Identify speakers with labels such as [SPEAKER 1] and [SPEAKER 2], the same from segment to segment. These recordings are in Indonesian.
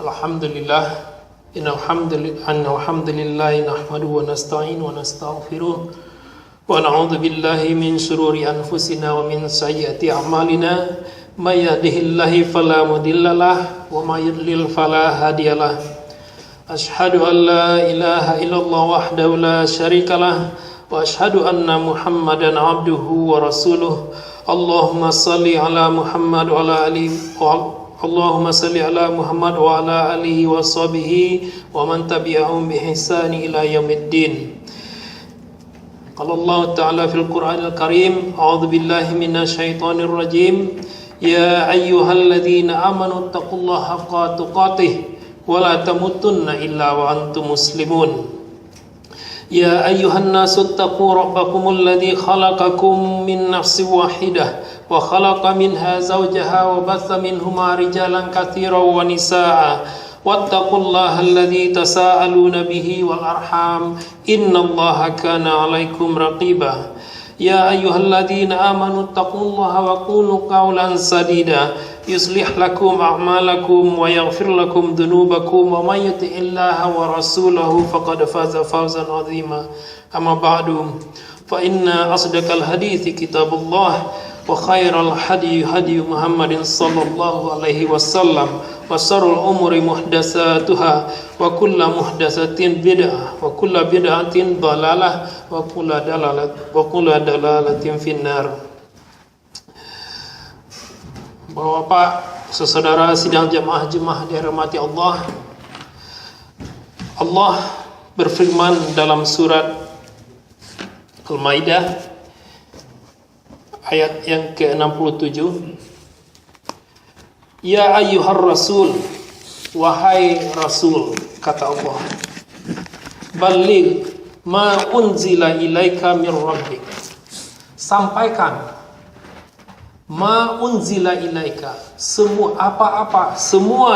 [SPEAKER 1] Alhamdulillah, innal hamdalillah nahmaduhu wa nasta'inu wa nastaghfiruh wa na'udzu billahi min shururi anfusina wa min sayyiati a'malina may yahdihillahu fala mudhillalah wa may yudlil fala hadiyalah. Ashhadu an la ilaha illallah wahdahu la syarikalah wa ashhadu anna Muhammadan abduhu wa rasuluh. Allahumma salli ala Muhammad wa ala alihi Allahumma salli ala Muhammad wa ala alihi wa sahbihi wa man tabi'ahum bi ihsani ila yaumiddin. Qala Allah Ta'ala fil Qur'anil Karim, a'udzu billahi minasy syaithanir rajim. Ya ayyuhalladzina amanu taqullaha haqqa tuqatih wa la tamutunna illa wa antum muslimun. Ya ayyuhan nasu taqu rabbakumul ladzi khalaqakum min nafsin wahidah wa khalaqa minha zawjaha wa batha minhuma rijalan katsiran wa nisaa'a wattaqullaha alladzi tasaaluna bihi wal arham innallaha kana 'alaikum raqiba. Ya ayyuhalladzina amanu taqullaha wa qulu qawlan sadida yuslih lakum a'malakum wa yaghfir lakum dhunubakum wa may yuti'illaha wa rasulahu faqad faza fawzan 'azima. Amma ba'du, fa inna asdaqal hadithi kitabullah wa khairal hadi hadi Muhammadin sallallahu alaihi wasallam wa sharrul umuri muhdatsatuha wa kullu muhdatsatin bid'ah wa kullu bid'atin dhalalah wa kullu dalalatin finnar. Bapak, saudara sidang jemaah-jemaah dirahmati Allah. Allah berfirman dalam surat Al-Maidah ayat yang ke-67. Ya ayyuhar rasul, wahai rasul, kata Allah, balligh ma unzila ilaika mir rabbik. Sampaikan ma unzila ilaika, semua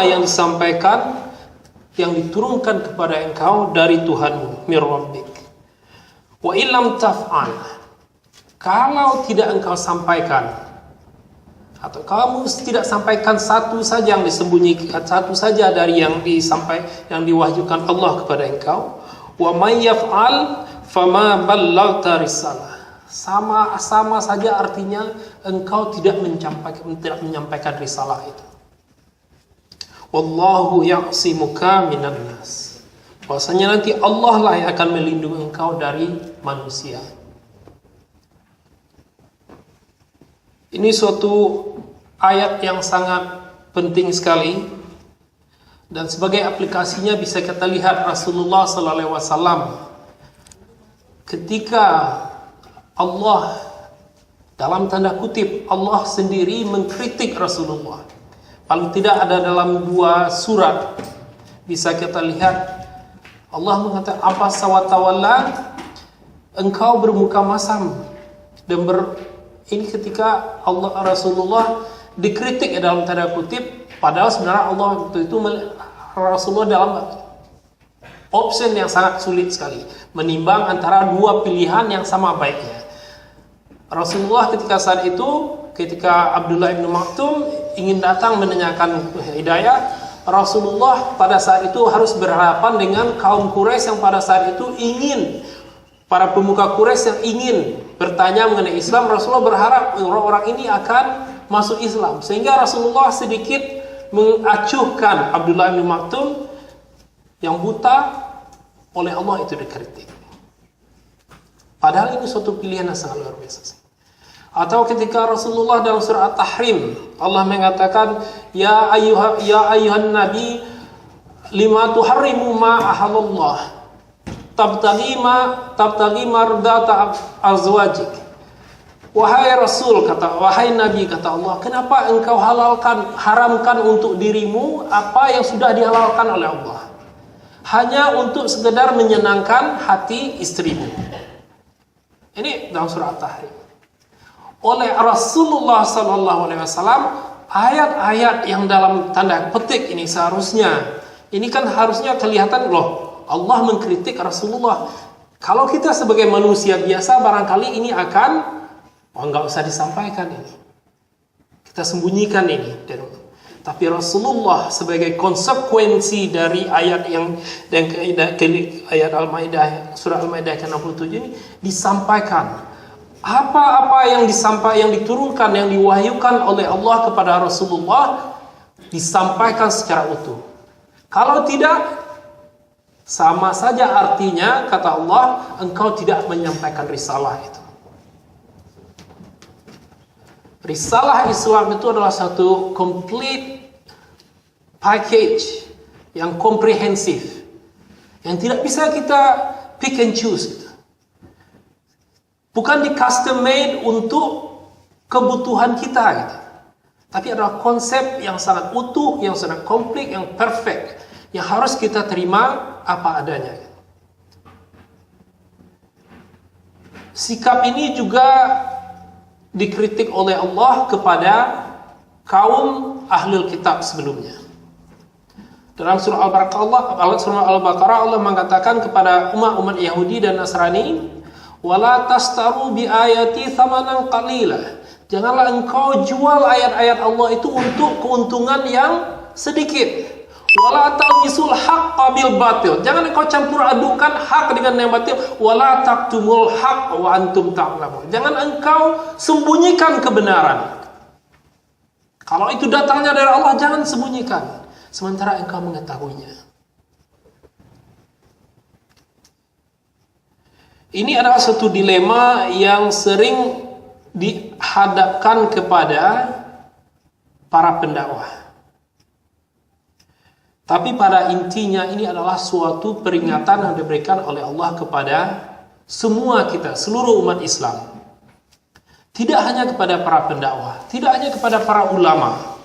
[SPEAKER 1] yang disampaikan, yang diturunkan kepada engkau dari Tuhanmu, mir rabbik. Wa illam taf'al, kalau tidak engkau sampaikan, atau kamu tidak sampaikan satu saja yang disembunyikan, satu saja dari yang diwahyukan Allah kepada engkau, wa may yaf'al fama ballaghta risalah. Sama saja artinya engkau tidak menyampaikan risalah itu. Wallahu ya'simuka minan nas. Bahwasanya nanti Allah lah yang akan melindungi engkau dari manusia. Ini suatu ayat yang sangat penting sekali, dan sebagai aplikasinya bisa kita lihat Rasulullah sallallahu alaihi wasallam ketika Allah, dalam tanda kutip, Allah sendiri mengkritik Rasulullah. Paling tidak ada dalam 2 surat bisa kita lihat Allah mengatakan apa sawatawalla, engkau bermuka masam, dan ini ketika Rasulullah dikritik dalam tanda kutip, padahal sebenarnya Allah waktu itu Rasulullah dalam option yang sangat sulit sekali, menimbang antara 2 pilihan yang sama baiknya. Rasulullah ketika Abdullah bin Maktum ingin datang menanyakan hidayah, Rasulullah pada saat itu harus berhadapan dengan kaum Quraisy yang pada saat itu para pemuka Quraisy yang ingin bertanya mengenai Islam. Rasulullah berharap orang-orang ini akan masuk Islam, sehingga Rasulullah sedikit mengacuhkan Abdullah bin Maktum yang buta, oleh Allah itu dikritik. Padahal ini suatu pilihan yang sangat luar biasa. Atau ketika Rasulullah dalam surah At-Tahrim, Allah mengatakan, Ya ayuhan nabi, lima tuharrimu ma ahalallah, tabtagi mardata azwajik. Wahai Rasul, wahai Nabi, kata Allah, kenapa engkau haramkan untuk dirimu apa yang sudah dihalalkan oleh Allah, hanya untuk sekedar menyenangkan hati istrimu. Ini dalam surah At-Tahrim. Oleh Rasulullah SAW, ayat-ayat yang dalam tanda petik ini harusnya kelihatan loh, Allah mengkritik Rasulullah. Kalau kita sebagai manusia biasa barangkali ini akan nggak usah disampaikan ini. Kita sembunyikan ini. Tapi Rasulullah sebagai konsekuensi dari ayat ayat Al-Maidah, surah Al-Maidah ke-67 ini disampaikan. Apa-apa yang diturunkan, yang diwahyukan oleh Allah kepada Rasulullah disampaikan secara utuh. Kalau tidak, sama saja artinya, kata Allah, engkau tidak menyampaikan risalah itu. Risalah Islam itu adalah satu complete package yang komprehensif, yang tidak bisa kita pick and choose gitu. Bukan di custom made untuk kebutuhan kita gitu. Tapi adalah konsep yang sangat utuh, yang sangat komplit, yang perfect, yang harus kita terima apa adanya gitu. Sikap ini juga dikritik oleh Allah kepada kaum ahlul kitab sebelumnya. Dalam surah Al-Baqarah Allah mengatakan kepada umat Yahudi dan Nasrani, "Wala tastaru bi ayati thamanan qalila." Janganlah engkau jual ayat-ayat Allah itu untuk keuntungan yang sedikit. Wala talbisul haqqa bil batil. Jangan engkau campur adukan hak dengan yang batil. Wala taktumul haqq wa antum ta'lamun. Jangan engkau sembunyikan kebenaran. Kalau itu datangnya dari Allah, jangan sembunyikan sementara engkau mengetahuinya. Ini adalah satu dilema yang sering dihadapkan kepada para pendakwah. Tapi pada intinya ini adalah suatu peringatan yang diberikan oleh Allah kepada semua kita, seluruh umat Islam. Tidak hanya kepada para pendakwah, tidak hanya kepada para ulama.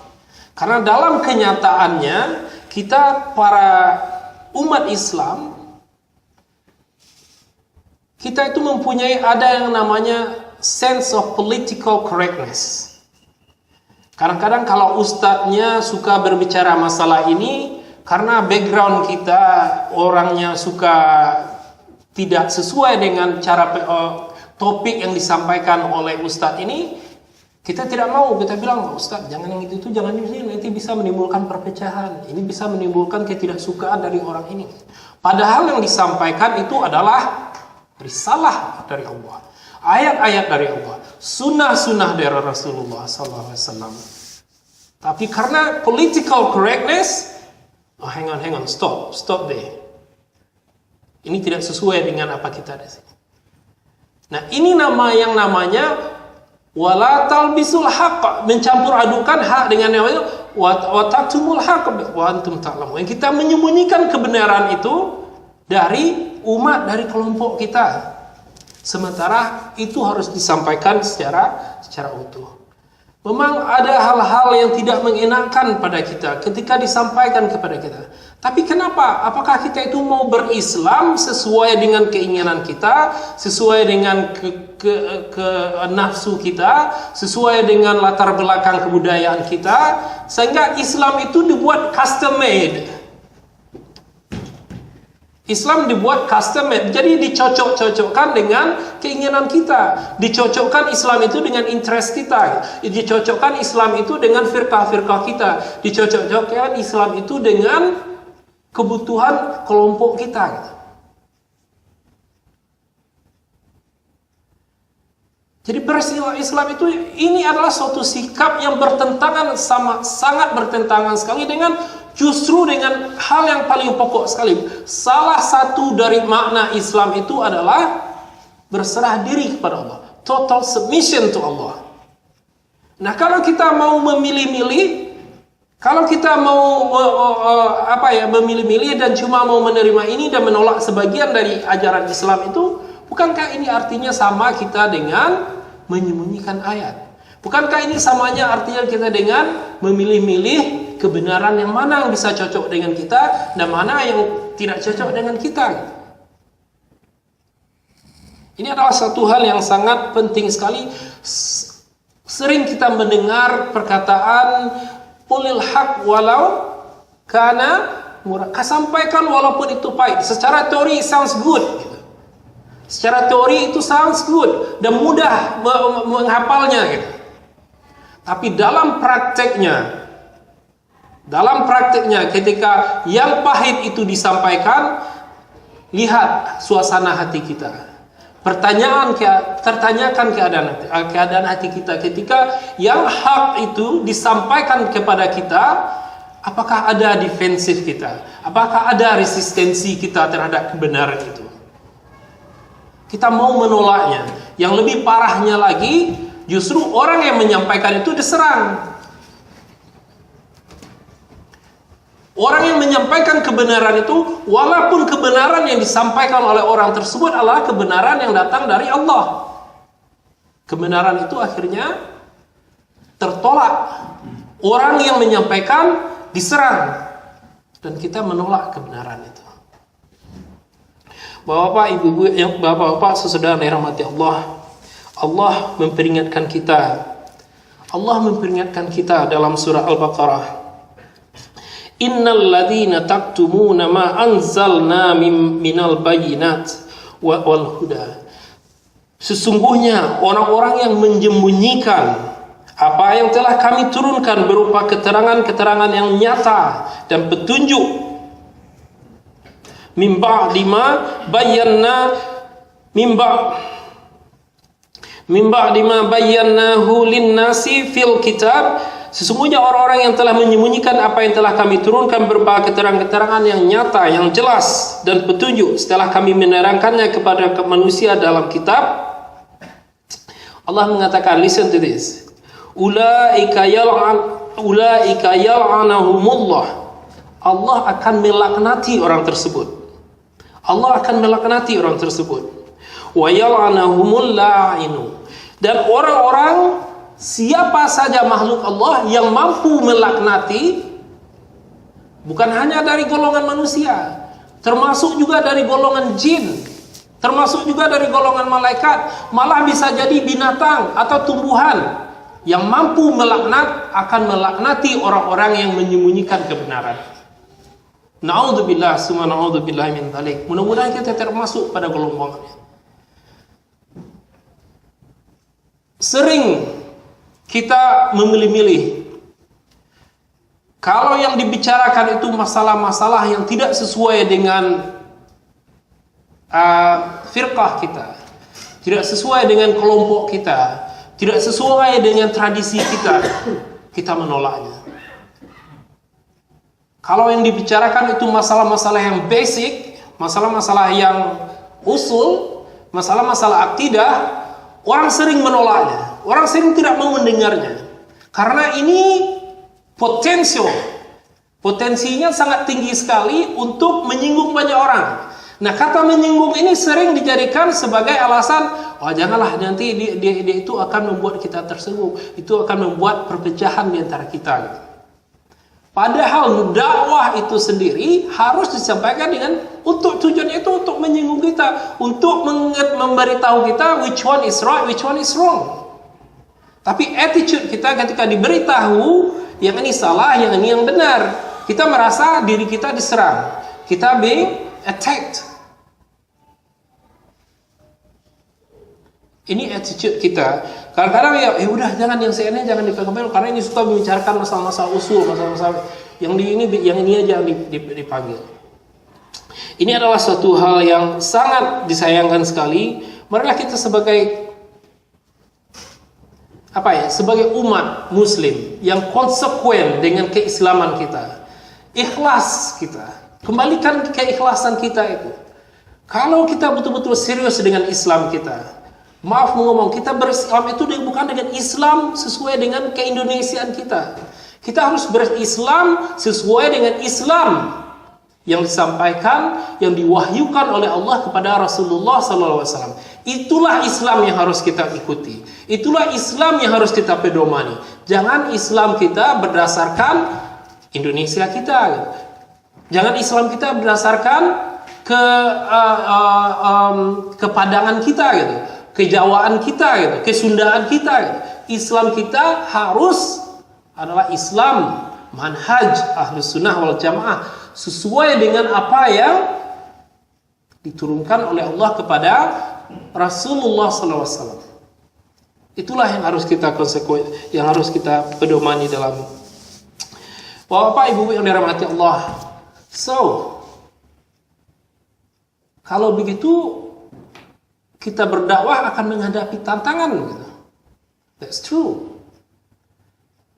[SPEAKER 1] Karena dalam kenyataannya kita para umat Islam, kita itu mempunyai ada yang namanya sense of political correctness. Kadang-kadang kalau ustadznya suka berbicara masalah ini, karena background kita orangnya suka tidak sesuai dengan cara topik yang disampaikan oleh ustadz ini, kita tidak mau, kita bilang, "Ustadz, jangan yang itu jangan ini, nanti bisa menimbulkan perpecahan. Ini bisa menimbulkan ketidaksukaan dari orang ini." Padahal yang disampaikan itu adalah risalah dari Allah, ayat-ayat dari Allah, sunnah-sunnah dari Rasulullah SAW. Tapi karena political correctness, hang on, stop deh. Ini tidak sesuai dengan apa kita di sini. Nah, ini yang namanya wala talbisul haqq, mencampur adukan hak dengan yang lain, wa taktumul haqq wa antum ta'lamun. Yang kita menyembunyikan kebenaran itu dari umat, dari kelompok kita. Sementara itu harus disampaikan secara utuh. Memang ada hal-hal yang tidak mengenakan pada kita ketika disampaikan kepada kita. Tapi kenapa? Apakah kita itu mau berislam sesuai dengan keinginan kita, sesuai dengan nafsu kita, sesuai dengan latar belakang kebudayaan kita, sehingga Islam itu dibuat custom made. Islam dibuat custom made, jadi dicocok-cocokkan dengan keinginan kita, dicocokkan Islam itu dengan interest kita, dicocokkan Islam itu dengan firqah-firqah kita, dicocok-cocokkan Islam itu dengan kebutuhan kelompok kita. Jadi peristiwa Islam itu ini adalah suatu sikap yang bertentangan sangat bertentangan sekali dengan justru dengan hal yang paling pokok sekali. Salah satu dari makna Islam itu adalah berserah diri kepada Allah, total submission to Allah. Nah, kalau kita mau memilih-milih, kalau kita mau memilih-milih dan cuma mau menerima ini dan menolak sebagian dari ajaran Islam itu, bukankah ini artinya sama kita dengan menyembunyikan ayat? Bukankah ini samanya artinya kita dengan memilih-milih kebenaran yang mana yang bisa cocok dengan kita dan mana yang tidak cocok dengan kita? Ini adalah satu hal yang sangat penting sekali. Sering kita mendengar perkataan qulil haq walau kana murah. Sampaikan walaupun itu pahit. Secara teori sounds good. Secara teori itu sounds good dan mudah menghafalnya gitu. Tapi dalam prakteknya ketika yang pahit itu disampaikan, lihat suasana hati kita. Tertanyakan keadaan hati kita ketika yang hak itu disampaikan kepada kita. Apakah ada defensif kita? Apakah ada resistensi kita terhadap kebenaran itu? Kita mau menolaknya. Yang lebih parahnya lagi, justru orang yang menyampaikan itu diserang. Orang yang menyampaikan kebenaran itu, walaupun kebenaran yang disampaikan oleh orang tersebut adalah kebenaran yang datang dari Allah, kebenaran itu akhirnya tertolak. Orang yang menyampaikan diserang, dan kita menolak kebenaran itu. Bapak-bapak, ibu-ibu, bapak-bapak, saudara yang dirahmati Allah, Allah memperingatkan kita dalam surah Al-Baqarah, Innal ladzina taktumuna ma anzalna minal bayyinat wal huda. Sesungguhnya orang-orang yang menyembunyikan apa yang telah kami turunkan berupa keterangan-keterangan yang nyata dan petunjuk, mimba lima bayyanahu linnasi fil kitab. Sesungguhnya orang-orang yang telah menyembunyikan apa yang telah kami turunkan berupa keterangan-keterangan yang nyata, yang jelas dan petunjuk setelah kami menerangkannya kepada manusia dalam kitab. Allah mengatakan, listen to this. Ulaika yal'anahumullah. Allah akan melaknati orang tersebut. Wa yal'anahumul la'inu. Dan orang-orang, siapa saja makhluk Allah yang mampu melaknati, bukan hanya dari golongan manusia, termasuk juga dari golongan jin, termasuk juga dari golongan malaikat, malah bisa jadi binatang atau tumbuhan. Yang mampu melaknat akan melaknati orang-orang yang menyembunyikan kebenaran. Na'udzubillah, summa na'udzubillah min dzalik. Mudah-mudahan kita termasuk pada golongan. Sering kita memilih-milih. Kalau yang dibicarakan itu masalah-masalah yang tidak sesuai dengan firqah kita, tidak sesuai dengan kelompok kita, tidak sesuai dengan tradisi kita menolaknya. Kalau yang dibicarakan itu masalah-masalah yang basic, masalah-masalah yang usul, masalah-masalah akidah, orang sering menolaknya, orang sering tidak mau mendengarnya. Karena ini potensinya sangat tinggi sekali untuk menyinggung banyak orang. Nah, kata menyinggung ini sering dijadikan sebagai alasan, janganlah, nanti dia itu akan membuat kita tersinggung, itu akan membuat perpecahan di antara kita. Padahal dakwah itu sendiri harus disampaikan dengan untuk tujuan itu untuk menyinggung kita, untuk memberitahu kita which one is right, which one is wrong. Tapi attitude kita ketika diberitahu yang ini salah, yang ini yang benar, kita merasa diri kita diserang, kita being attacked. Ini attitude kita. Kadang-kadang ya udah, jangan yang CNN jangan dipanggil karena ini suka membicarakan masalah-masalah usul, masalah-masalah yang ini aja dipanggil. Ini adalah suatu hal yang sangat disayangkan sekali. Marilah kita sebagai sebagai umat muslim yang konsekuen dengan keislaman kita, ikhlas kita, kembalikan keikhlasan kita itu. Kalau kita betul-betul serius dengan Islam kita, maaf mengomong, kita berislam itu bukan dengan Islam sesuai dengan keindonesiaan kita. Kita harus berislam sesuai dengan Islam yang disampaikan, yang diwahyukan oleh Allah kepada Rasulullah SAW. Itulah Islam yang harus kita ikuti. Itulah Islam yang harus kita pedomani. Jangan Islam kita berdasarkan Indonesia kita. Jangan Islam kita berdasarkan kepadangan kita gitu, kejawaan kita gitu, kesundaan kita gitu. Islam kita harus adalah Islam manhaj Ahlus Sunnah wal Jamaah, sesuai dengan apa yang diturunkan oleh Allah kepada Rasulullah SAW. Itulah yang harus kita yang harus kita pedomani dalam. Bapak Ibu yang dirahmati Allah. So, kalau begitu kita berdakwah akan menghadapi tantangan gitu. That's true.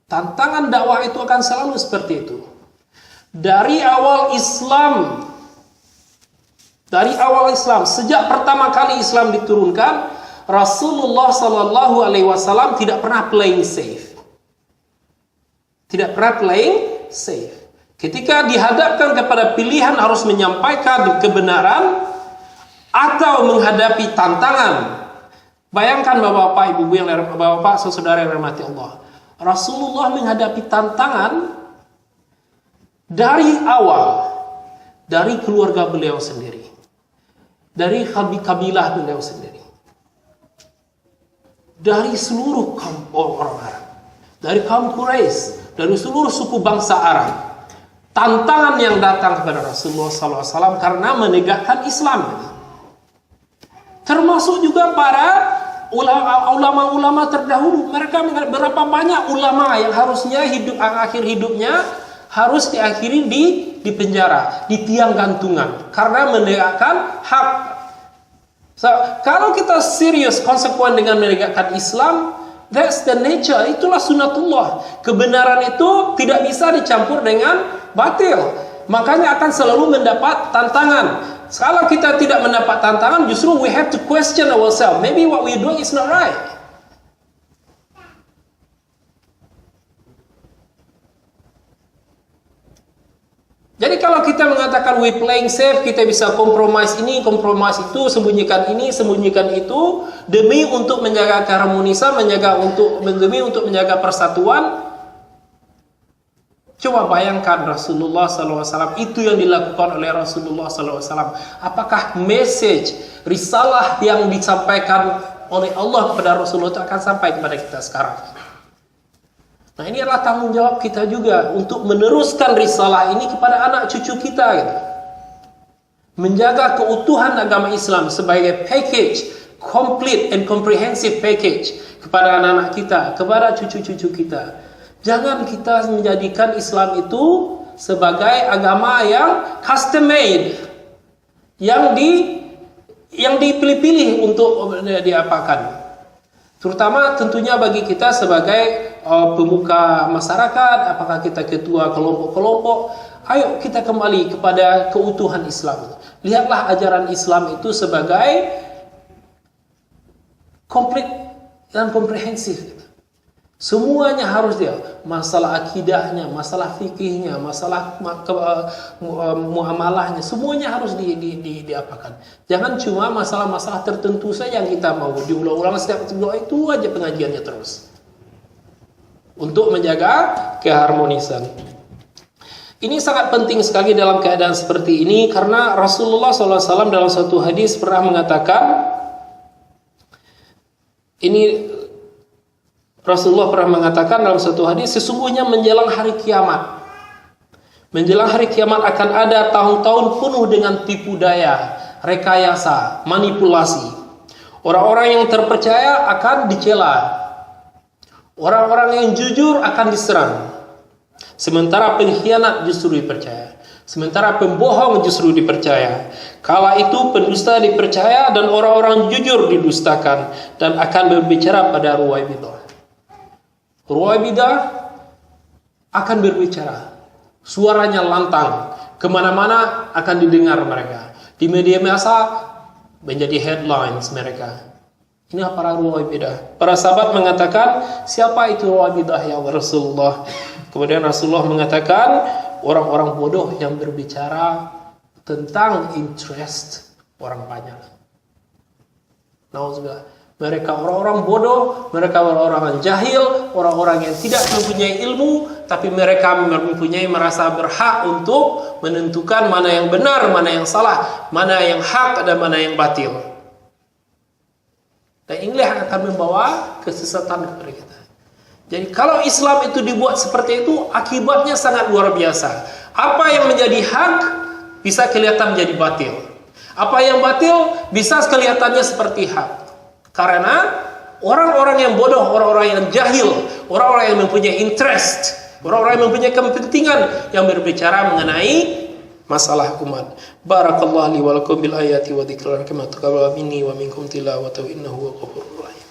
[SPEAKER 1] Tantangan dakwah itu akan selalu seperti itu. Dari awal Islam, sejak pertama kali Islam diturunkan, Rasulullah Sallallahu Alaihi Wasallam tidak pernah playing safe. Tidak pernah playing safe. Ketika dihadapkan kepada pilihan harus menyampaikan kebenaran atau menghadapi tantangan. Bayangkan Bapak-bapak, Ibu-ibu yang Bapak, saudara yang dirahmati Allah. Rasulullah menghadapi tantangan dari awal, dari keluarga beliau sendiri, dari kabilah beliau sendiri, dari seluruh kaum orang Arab, dari kaum Quraisy, dari seluruh suku bangsa Arab. Tantangan yang datang kepada Rasulullah SAW karena menegakkan Islam. Termasuk juga para ulama-ulama terdahulu. Mereka berapa banyak ulama yang harusnya akhir hidupnya harus diakhiri di penjara, di tiang gantungan karena menegakkan hak. So, kalau kita serius konsekuen dengan menegakkan Islam, that's the nature, itulah sunnatullah. Kebenaran itu tidak bisa dicampur dengan batil. Makanya akan selalu mendapat tantangan. Kalau kita tidak mendapat tantangan, justru we have to question ourselves. Maybe what we're doing is not right. Jadi kalau kita mengatakan we playing safe, kita bisa compromise ini, compromise itu, sembunyikan ini, sembunyikan itu, demi untuk menjaga keharmonisan, demi untuk menjaga persatuan. Coba bayangkan Rasulullah SAW, itu yang dilakukan oleh Rasulullah SAW. Apakah message, risalah yang disampaikan oleh Allah kepada Rasulullah itu akan sampai kepada kita sekarang? Nah, ini adalah tanggung jawab kita juga untuk meneruskan risalah ini kepada anak cucu kita gitu. Menjaga keutuhan agama Islam sebagai package, complete and comprehensive package kepada anak-anak kita, kepada cucu-cucu kita. Jangan kita menjadikan Islam itu sebagai agama yang custom made, yang dipilih-pilih untuk diapakan. Terutama tentunya bagi kita sebagai pemuka masyarakat, apakah kita ketua kelompok-kelompok, ayo kita kembali kepada keutuhan Islam. Lihatlah ajaran Islam itu sebagai komplit dan komprehensif. Semuanya harus dia, masalah akidahnya, masalah fikihnya, masalah muamalahnya, semuanya harus diapakan. Jangan cuma masalah-masalah tertentu saja yang kita mau diulang-ulang setiap doa itu aja pengajiannya terus. Untuk menjaga keharmonisan. Ini sangat penting sekali dalam keadaan seperti ini karena Rasulullah SAW dalam satu hadis pernah mengatakan, Rasulullah pernah mengatakan dalam satu hadis, sesungguhnya menjelang hari kiamat. Menjelang hari kiamat akan ada tahun-tahun penuh dengan tipu daya, rekayasa, manipulasi. Orang-orang yang terpercaya akan dicela. Orang-orang yang jujur akan diserang. Sementara pengkhianat justru dipercaya. Sementara pembohong justru dipercaya. Kala itu pendusta dipercaya dan orang-orang jujur didustakan dan akan berbicara pada ruwaibidah. Ruwaibidah akan berbicara, suaranya lantang, kemana-mana akan didengar mereka. Di media massa menjadi headlines mereka. Ini para Ruwaibidah. Para sahabat mengatakan, siapa itu Ruwaibidah ya Rasulullah? Kemudian Rasulullah mengatakan, orang-orang bodoh yang berbicara tentang interest orang banyak. Nauzubillah. Mereka orang-orang bodoh, mereka orang-orang jahil, orang-orang yang tidak mempunyai ilmu, tapi mereka mempunyai merasa berhak untuk menentukan mana yang benar, mana yang salah, mana yang hak dan mana yang batil. Dan inilah yang akan membawa kesesatan kepada kita. Jadi kalau Islam itu dibuat seperti itu, akibatnya sangat luar biasa. Apa yang menjadi hak bisa kelihatan menjadi batil. Apa yang batil bisa kelihatannya seperti hak. Karena Orang-orang yang bodoh, orang-orang yang jahil, orang-orang yang mempunyai interest, orang-orang yang mempunyai kepentingan yang berbicara mengenai masalah umat. Barakallahu li wa lakum bil ayati wa dzikril hakim wa taqabbal minni wa minkum tilawatahu innahu huwal ghafurur rahim.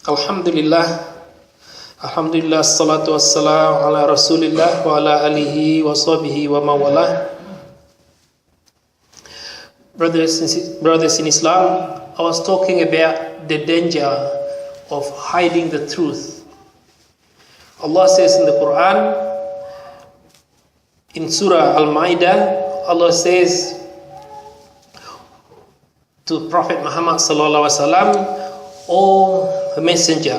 [SPEAKER 1] Alhamdulillah, assalatu wassalamu ala rasulillah wa ala alihi wa sahbihi wa mawalah. Brothers in Islam, I was talking about the danger of hiding the truth. Allah says in the Quran, in Surah Al-Ma'idah, Allah says to Prophet Muhammad sallallahu alaihi wasallam, O messenger,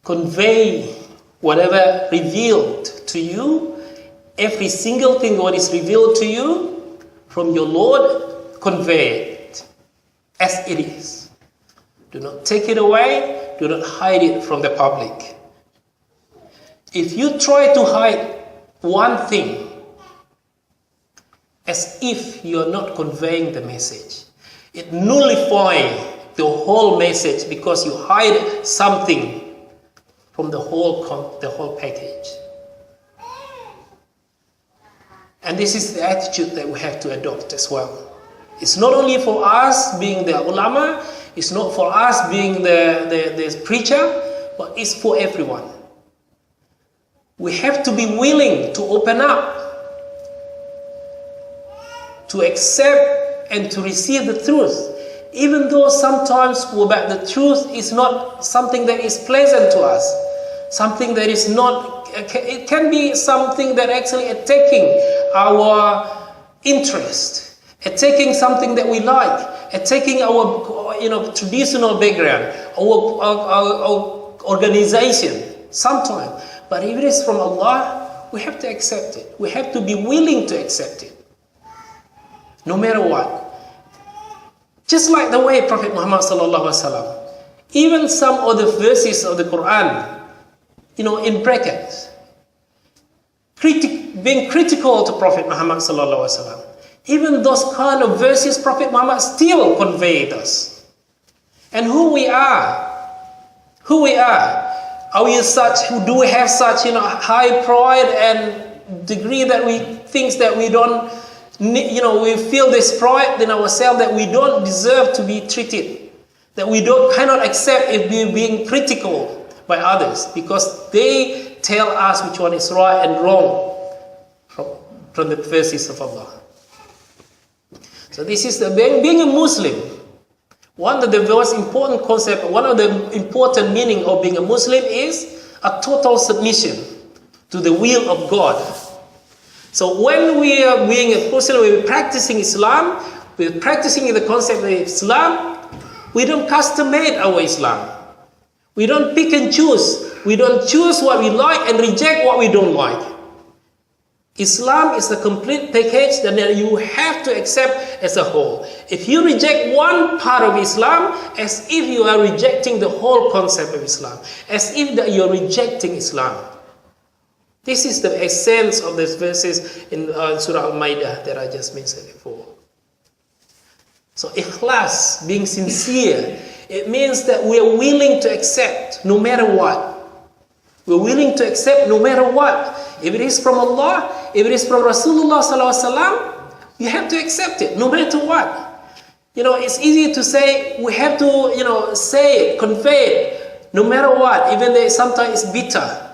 [SPEAKER 1] convey whatever revealed to you, every single thing what is revealed to you from your Lord, convey it as it is. Do not take it away, do not hide it from the public. If you try to hide one thing as if you are not conveying the message, it nullifies the whole message because you hide something from the whole package. And this is the attitude that we have to adopt as well. It's not only for us being the ulama, it's not for us being the preacher, but it's for everyone. We have to be willing to open up, to accept and to receive the truth. Even though sometimes the truth is not something that is pleasant to us, something that is not, it can be something that actually attacking our interest, attacking something that we like, attacking our traditional background, our organization, sometimes. But if it is from Allah, we have to accept it. We have to be willing to accept it, no matter what. Just like the way Prophet Muhammad sallallahu alaihi wasallam, even some of the verses of the Quran, in brackets, being critical to Prophet Muhammad sallallahu alaihi wasallam, even those kind of verses, Prophet Muhammad still conveyed us. And who we are, are we such? Do we have such high pride and degree that we think that we don't? We feel this pride in ourselves that we don't deserve to be treated, that we cannot accept if we're being critical by others because they tell us which one is right and wrong from the verses of Allah. So this is being a Muslim. One of the most important concepts, one of the important meaning of being a Muslim is a total submission to the will of God. So when we are being a Muslim, we're practicing Islam, we're practicing the concept of Islam, we don't custom-made our Islam. We don't pick and choose. We don't choose what we like and reject what we don't like. Islam is a complete package that you have to accept as a whole. If you reject one part of Islam, as if you are rejecting the whole concept of Islam, as if that you're rejecting Islam. This is the essence of these verses in Surah Al-Ma'idah that I just mentioned before. So ikhlas, being sincere, it means that we are willing to accept no matter what. We're willing to accept no matter what. If it is from Allah, if it is from Rasulullah sallallahu alaihi wasallam, you have to accept it no matter what. It's easy to say, we have to, say it, convey it, no matter what, even though sometimes it's bitter.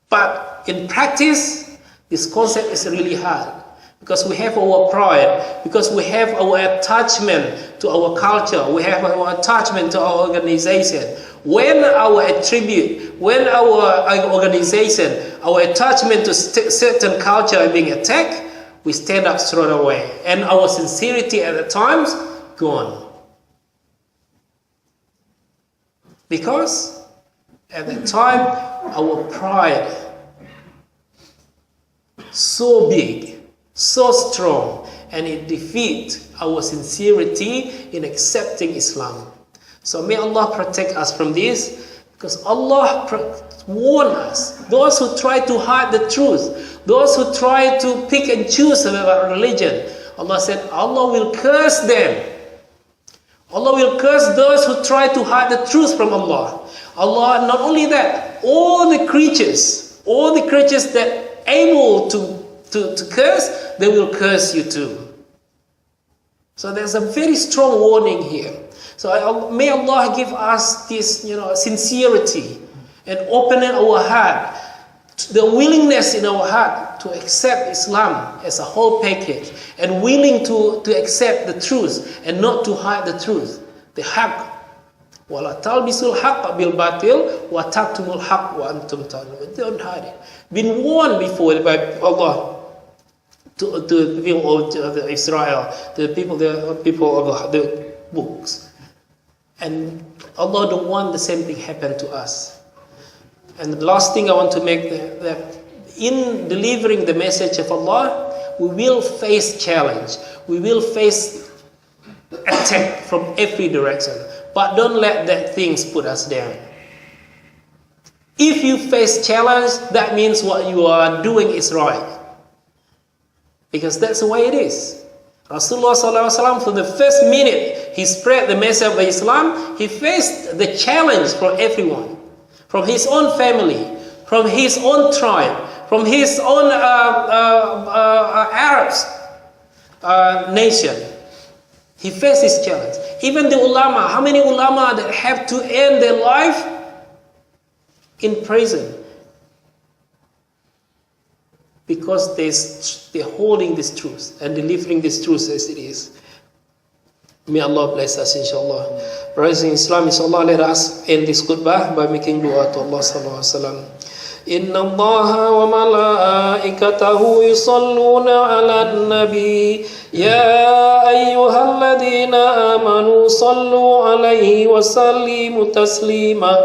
[SPEAKER 1] But in practice, this concept is really hard because we have our pride, because we have our attachment to our culture, we have our attachment to our organization. When our attribute, when our organization, our attachment to certain culture are being attacked, we stand up straight away. And our sincerity at the times, gone. Because at the time, our pride, so big, so strong, and it defeats our sincerity in accepting Islam. So may Allah protect us from this, because Allah warned us. Those who try to hide the truth, those who try to pick and choose about religion, Allah said Allah will curse them. Allah will curse those who try to hide the truth from Allah. Allah, not only that, all the creatures that able to curse, they will curse you too. So there's a very strong warning here. So may Allah give us this, sincerity and open our heart, the willingness in our heart to accept Islam as a whole package, and willing to accept the truth and not to hide the truth, the haqq. وَلَا تَلْبِسُوا الْحَقَّ بِالْبَاطِلِ وَتَكْتُمُوا الْحَقَّ وَأَنْتُمْ تَعْلَمُونَ. Don't hide it. Been warned before by Allah to the people of Israel, the people of the books. And Allah don't want the same thing happen to us. And the last thing I want to make, that in delivering the message of Allah, we will face challenge. We will face attack from every direction. But don't let that things put us down. If you face challenge, that means what you are doing is right. Because that's the way it is. Rasulullah SAW, from the first minute he spread the message of Islam, he faced the challenge from everyone. From his own family, from his own tribe, from his own Arabs nation. He faced this challenge. Even the ulama, how many ulama that have to end their life in prison? Because they're holding this truth and delivering this truth as it is. May Allah bless us, inshallah. Brothers in Islam, inshallah, let us end this khutbah by making dua to Allah sallallahu alaihi wasallam. إن الله وملائكته يصلون على النبي يا أيها الذين آمنوا صلوا عليه وسلموا تسليما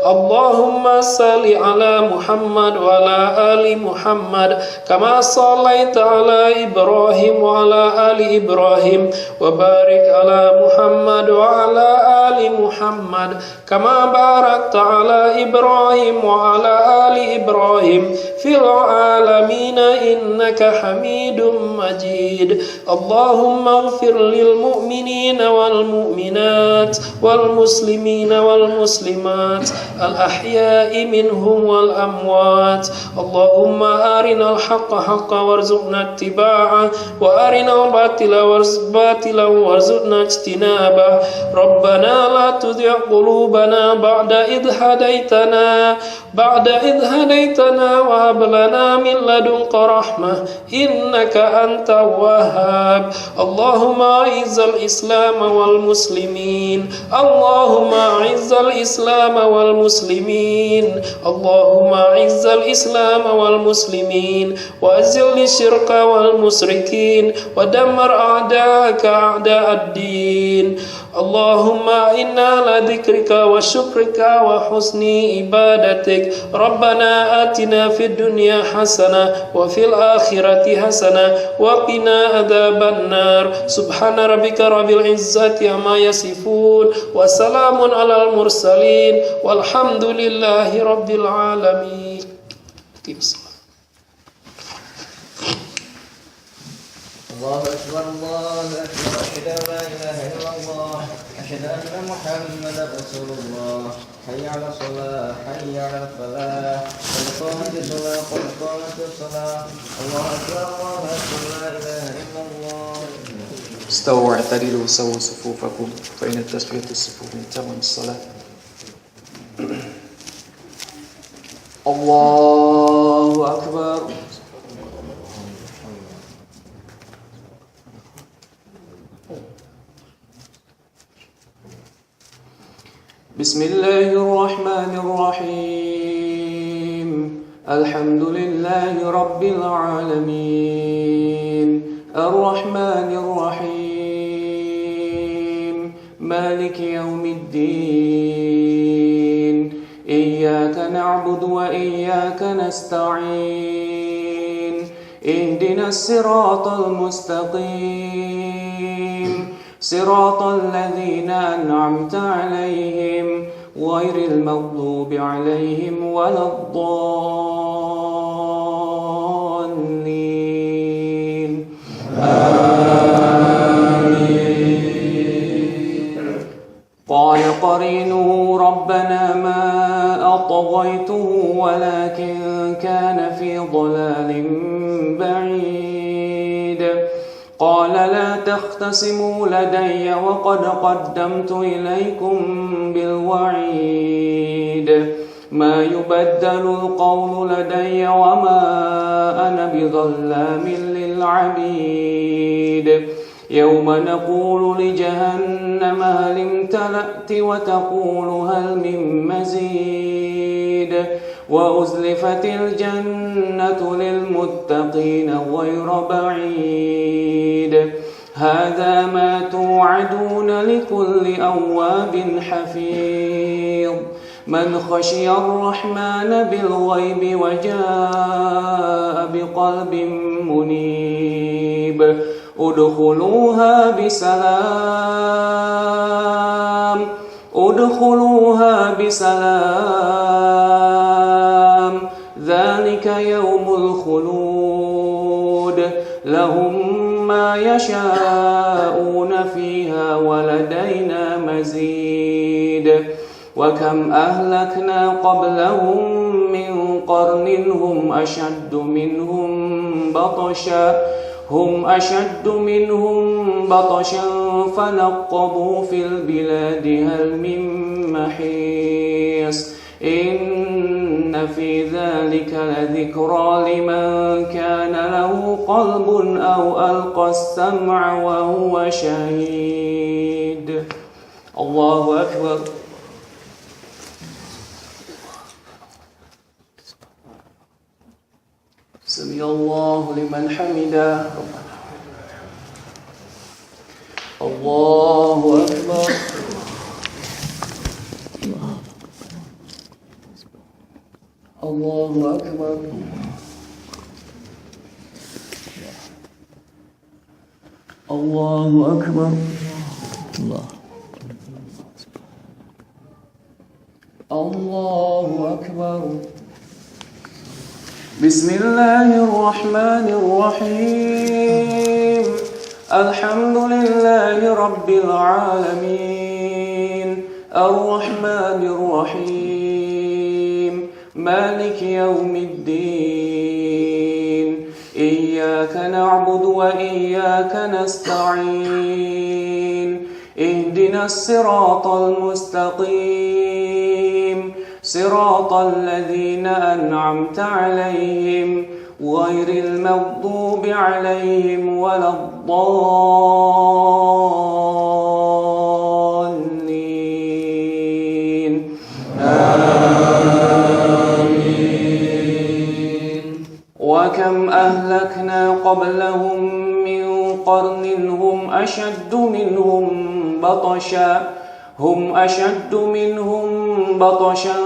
[SPEAKER 1] اللهم صل على محمد وعلى آل محمد كما صليت على إبراهيم وعلى آل إبراهيم وبارك على محمد وعلى آل محمد كما باركت على إبراهيم وعلى آل إبراهيم في العالمين إنك حميد مجيد اللهم اغفر للمؤمنين والمؤمنات والمسلمين والمسلمات الأحياء منهم والأموات اللهم أرنا الحق حقا وارزقنا اتباعه وأرنا الباطل باطلا وارزقنا اجتنابه ربنا لا تزغ قلوبنا بعد إذ هديتنا وهب لنا من لدنك رحمة إنك أنت الوهاب اللهم أعز الإسلام والمسلمين اللهم أعز الإسلام والمسلمين اللهم أعز الإسلام والمسلمين وأذل الشرك والمشركين ودمر أعداءك أعداء الدين اللهم إنا على ذكرك وشكرك وحسن عبادتك ربنا آتنا في الدنيا حسنة وفي الآخرة حسنة وقنا عذاب النار سبحان ربك رب العزة عما يصفون وسلام على المرسلين والحمد لله رب العالمين.
[SPEAKER 2] الله أكبر الله أكبر أشهد أن لا إله إلا الله أشهد أن محمدا رسول الله حي على الصلاة حي على الفلاح قد قامت الصلاة قد قامت الصلاة الله أكبر لا إله إلا الله.
[SPEAKER 3] استووا واعتدلوا وسووا صفوفكم فإن التسوية الصفوف من تمام الصلاة. الله أكبر. بسم الله الرحمن الرحيم الحمد لله رب العالمين الرحمن الرحيم مالك يوم الدين إياك نعبد وإياك نستعين اهدنا الصراط المستقيم
[SPEAKER 4] صراط الذين أنعمت عليهم غير المغضوب عليهم ولا الضالين قال قرينه ربنا ما أطغيته ولكن كان في ضلال بعيد قال لا تختصموا لدي وقد قدمت إليكم بالوعيد ما يبدل القول لدي وما أنا بظلام للعبيد يوم نقول لجهنم هل امتلأت وتقول هل من مزيد وأزلفت الجنة للمتقين غير بعيد هذا ما توعدون لكل أواب حفيظ من خشي الرحمن بالغيب وجاء بقلب منيب ادخلوها بسلام ذلك يوم الخلود لهم ما يشاءون فيها ولدينا مزيد وكم أهلكنا قبلهم من قرن هم أشد منهم بطشا فنقبوا في البلاد هل من محيص إن في ذلك لذكرى لمن كان له قلب أو ألقى السمع وهو شهيد الله أكبر سمع الله لمن حمده الله أكبر الله أكبر الله أكبر الله أكبر بسم الله الرحمن الرحيم الحمد لله رب العالمين الرحمن الرحيم مالك يوم الدين إياك نعبد وإياك نستعين اهدنا الصراط المستقيم صراط الذين أنعمت عليهم غير المغضوب عليهم ولا الضالين آمين وكم أهلكنا قبلهم من قرن هم أشد منهم بطشا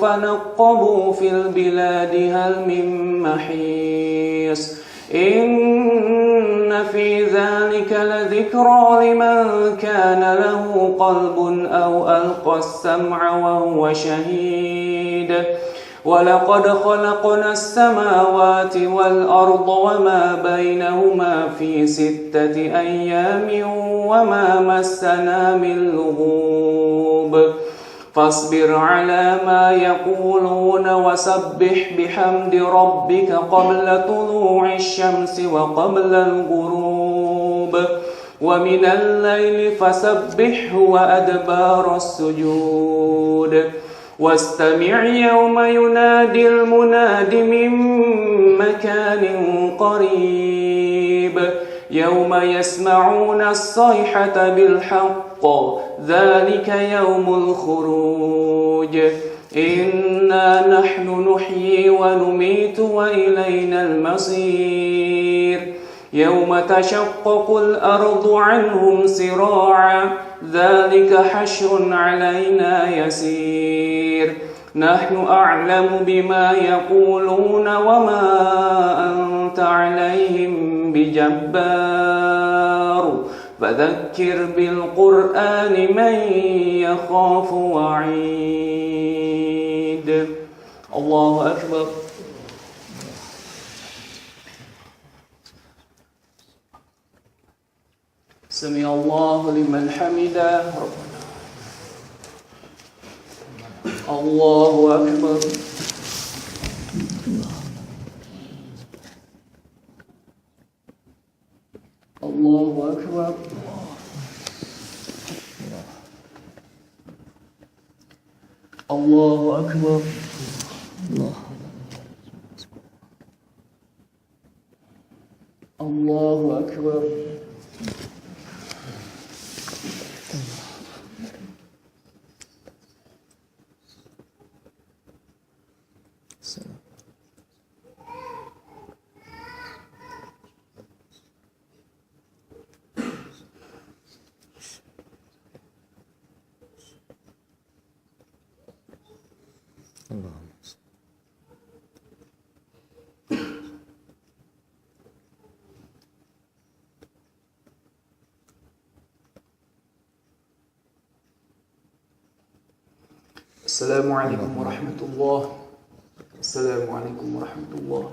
[SPEAKER 4] فنقبوا في البلاد هل من محيص إن في ذلك لذكرى لمن كان له قلب أو ألقى السمع وهو شهيد ولقد خلقنا السماوات والأرض وما بينهما في 6 أيام وما مسنا من لغوب فاصبر على ما يقولون وسبح بحمد ربك قبل طلوع الشمس وقبل الغروب ومن الليل فسبحه وأدبار السجود واستمع يوم ينادي المناد من مكان قريب يوم يسمعون الصيحة بالحق ذلك يوم الخروج إنا نحن نحيي ونميت وإلينا المصير يوم تشقق الأرض عنهم سراعا ذلك حشر علينا يسير نحن أعلم بما يقولون وما أنت عليهم بجبار فذكر بالقرآن من يخاف وعيد. الله أكبر. سمع الله لمن حمده. الله أكبر. الله أكبر. الله أكبر. الله أكبر. السلام عليكم ورحمة الله. السلام عليكم ورحمة الله.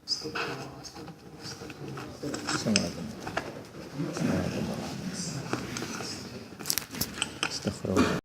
[SPEAKER 4] استغفر الله.
[SPEAKER 2] Astaghfirullah.